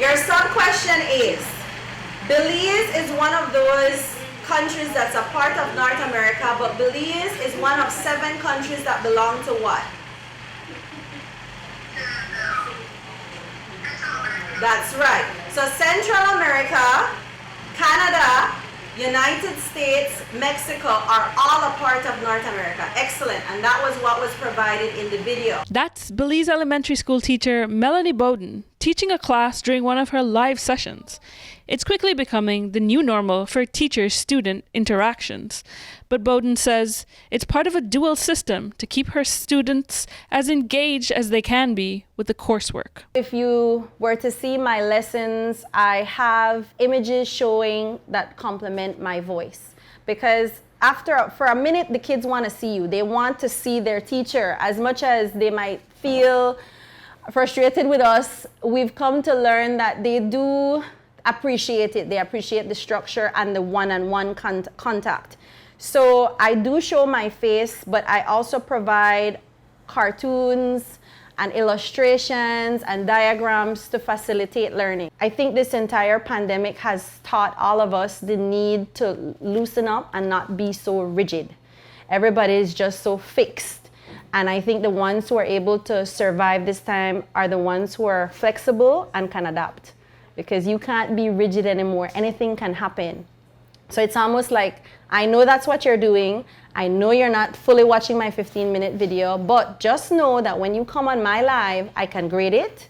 Your sub-question is, Belize is one of those countries that's a part of North America, but Belize is one of 7 countries that belong to what? That's right. So Central America, Canada, United States, Mexico are all a part of North America. Excellent. And that was what was provided in the video. That's Belize Elementary School teacher Melanie Bowden teaching a class during one of her live sessions. It's quickly becoming the new normal for teacher-student interactions. But Bowden says it's part of a dual system to keep her students as engaged as they can be with the coursework. If you were to see my lessons, I have images showing that complement my voice. Because for a minute, the kids want to see you. They want to see their teacher. As much as they might feel frustrated with us, we've come to learn that they do appreciate it. They appreciate the structure and the one-on-one contact. So I do show my face, but I also provide cartoons and illustrations and diagrams to facilitate learning. I think this entire pandemic has taught all of us the need to loosen up and not be so rigid. Everybody is just so fixed. And I think the ones who are able to survive this time are the ones who are flexible and can adapt. Because you can't be rigid anymore. Anything can happen. So it's almost like, I know that's what you're doing. I know you're not fully watching my 15-minute video, but just know that when you come on my live, I can grade it.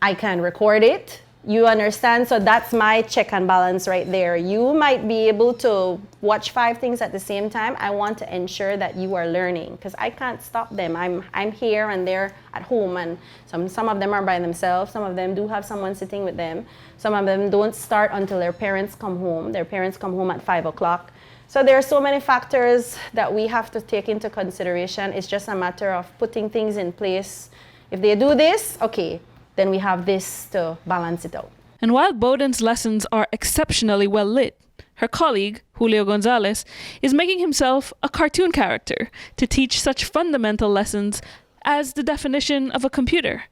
I can record it. You understand? So that's my check and balance right there. You might be able to watch 5 things at the same time. I want to ensure that you are learning because I can't stop them. I'm here and they're at home, and some of them are by themselves. Some of them do have someone sitting with them. Some of them don't start until their parents come home. Their parents come home at 5 o'clock. So there are so many factors that we have to take into consideration. It's just a matter of putting things in place. If they do this, okay, then we have this to balance it out. And while Bowden's lessons are exceptionally well lit, her colleague, Julio Gonzalez, is making himself a cartoon character to teach such fundamental lessons as the definition of a computer.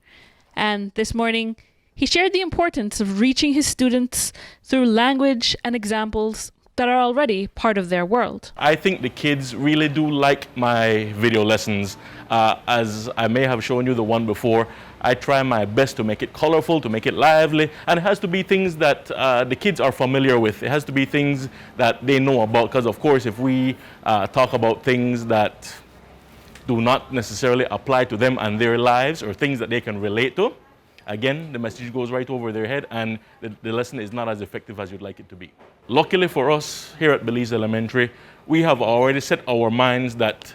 And this morning, he shared the importance of reaching his students through language and examples that are already part of their world. I think the kids really do like my video lessons. As I may have shown you the one before, I try my best to make it colorful, to make it lively, and it has to be things that the kids are familiar with. It has to be things that they know about, because of course if we talk about things that do not necessarily apply to them and their lives, or things that they can relate to, again, the message goes right over their head and the lesson is not as effective as you'd like it to be. Luckily for us here at Belize Elementary, we have already set our minds that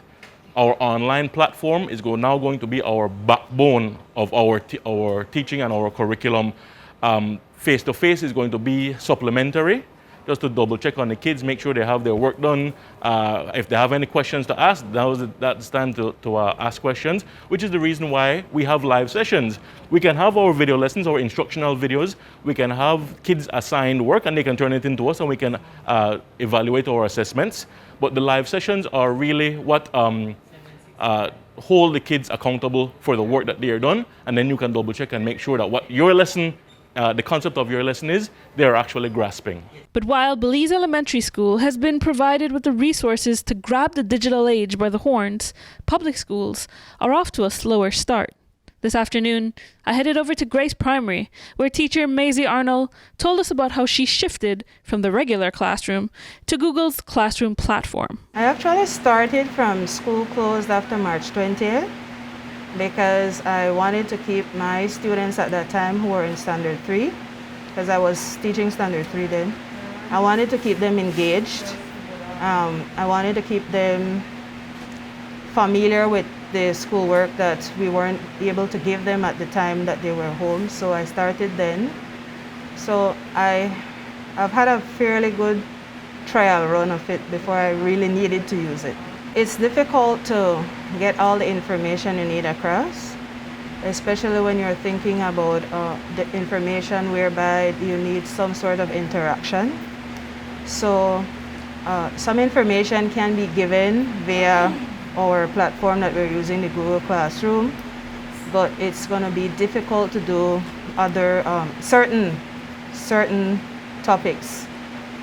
our online platform is now going to be our backbone of our teaching and our curriculum. Face-to-face is going to be supplementary, just to double check on the kids, make sure they have their work done. If they have any questions to ask, that's time to ask questions, which is the reason why we have live sessions. We can have our video lessons, our instructional videos. We can have kids assigned work and they can turn it into us and we can evaluate our assessments. But the live sessions are really what hold the kids accountable for the work that they are done, and then you can double check and make sure that what your lesson, the concept of your lesson is, they're actually grasping. But while Belize Elementary School has been provided with the resources to grab the digital age by the horns, public schools are off to a slower start. This afternoon, I headed over to Grace Primary, where teacher Maisy Arnold told us about how she shifted from the regular classroom to Google's classroom platform. I actually started from school closed after March 20th because I wanted to keep my students at that time who were in Standard 3, because I was teaching Standard 3 then. I wanted to keep them engaged. I wanted to keep them familiar with the schoolwork that we weren't able to give them at the time that they were home, so I started then. So I've had a fairly good trial run of it before I really needed to use it. It's difficult to get all the information you need across, especially when you're thinking about the information whereby you need some sort of interaction. So some information can be given via our platform that we're using, the Google Classroom, but it's going to be difficult to do other certain topics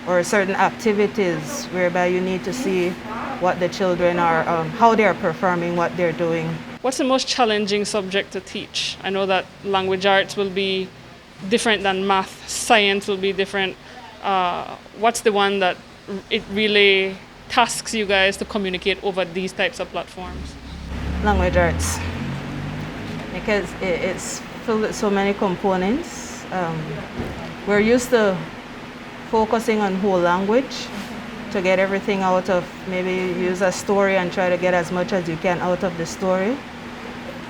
or certain activities whereby you need to see what the children are, how they are performing, what they're doing. What's the most challenging subject to teach? I know that language arts will be different than math, science will be different. What's the one that it really tasks you guys to communicate over these types of platforms? Language arts, because it's filled with so many components. We're used to focusing on whole language to get everything out of, maybe use a story and try to get as much as you can out of the story.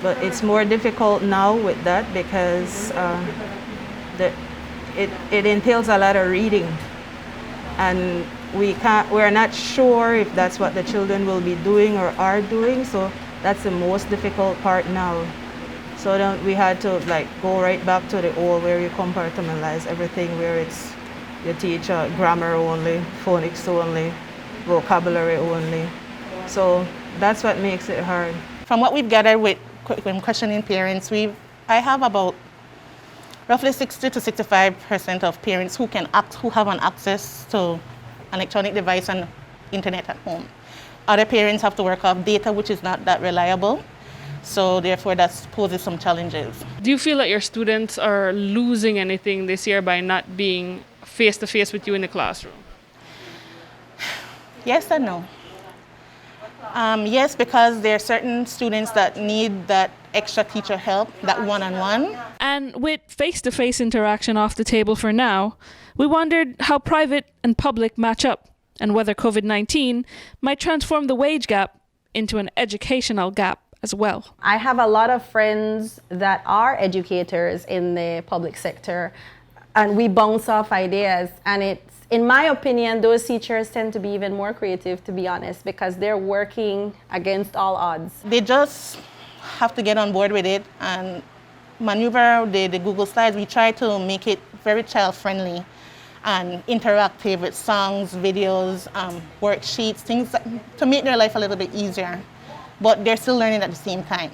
But it's more difficult now with that because it entails a lot of reading, and we're not sure if that's what the children will be doing or are doing, so that's the most difficult part now. So then we had to go right back to the old where you compartmentalize everything, where it's you teach grammar only, phonics only, vocabulary only. So that's what makes it hard. From what we've gathered when questioning parents, I have about roughly 60 to 65% of parents who have an access to an electronic device and internet at home. Other parents have to work off data, which is not that reliable. So therefore, that poses some challenges. Do you feel that your students are losing anything this year by not being face-to-face with you in the classroom? Yes and no. Yes, because there are certain students that need that extra teacher help, that one-on-one. And with face-to-face interaction off the table for now, we wondered how private and public match up and whether COVID-19 might transform the wage gap into an educational gap as well. I have a lot of friends that are educators in the public sector, and we bounce off ideas, and it's, in my opinion, those teachers tend to be even more creative, to be honest, because they're working against all odds. They just have to get on board with it and maneuver the Google Slides. We try to make it very child-friendly and interactive with songs, videos, worksheets, things to make their life a little bit easier. But they're still learning at the same time.